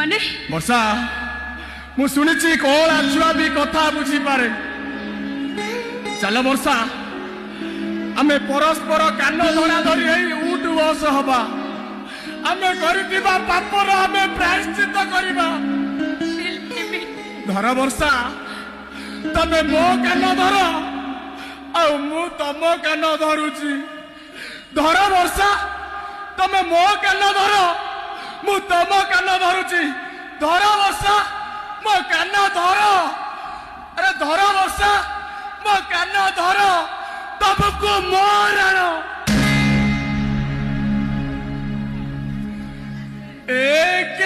माने वर्षा मु सुनिछि कोला छुआ भी कथा बुझी पारे चल वर्षा आमे परस्पर कान धरा धरी उठ बस हवा आमे करितिबा पापर आमे प्रायश्चित करिबा धर वर्षा तमे मो कान धर आ मु तम कान धरुची धर वर्षा तमे मो कान धर मु तम कान धरुची धर वर्षा मो कान धर अरे धर वर्षा मो कान धर तबको मोरण एक